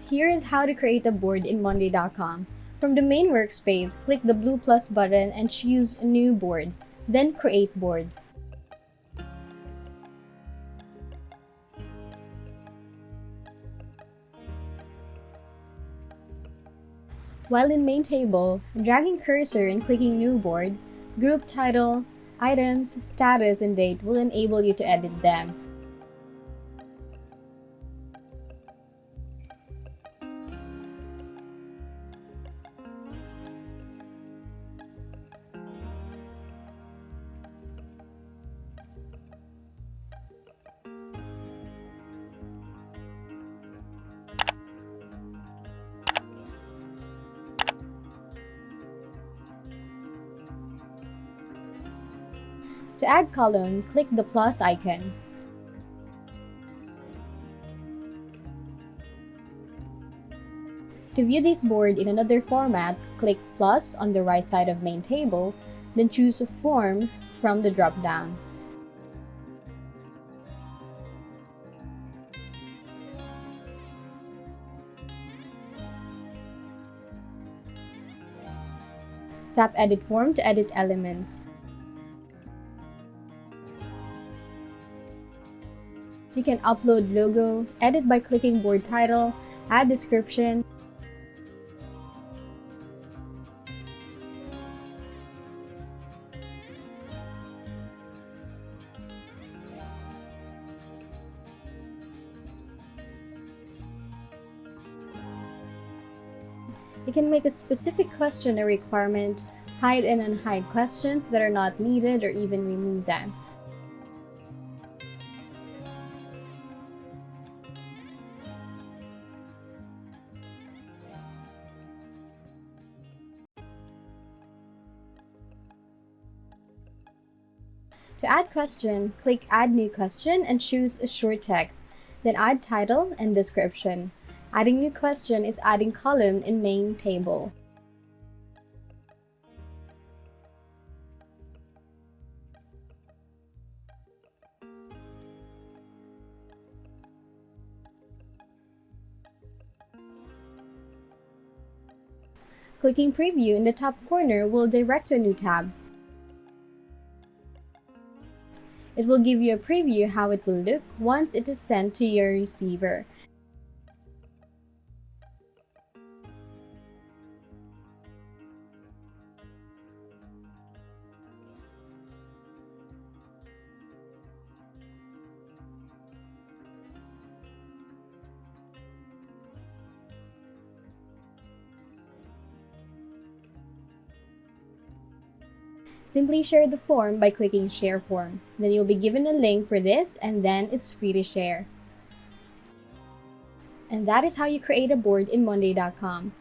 Here is how to create a board in Monday.com. From the main workspace, click the blue plus button and choose New Board, then Create Board. While in Main Table, dragging cursor and clicking New Board, group title, items, status, and date will enable you to edit them. To add column, click the plus icon. To view this board in another format, click plus on the right side of Main Table, then choose Form from the drop-down. Tap Edit Form to edit elements. You can upload logo, edit by clicking board title, add description, you can make a specific question a requirement, hide and unhide questions that are not needed, or even remove them. To add question, click Add New Question and choose a short text, then add title and description. Adding new question is adding column in Main Table. Clicking Preview in the top corner will direct to a new tab. It will give you a preview how it will look once it is sent to your receiver. Simply share the form by clicking Share Form. Then you'll be given a link for this, and then it's free to share. And that is how you create a board in Monday.com.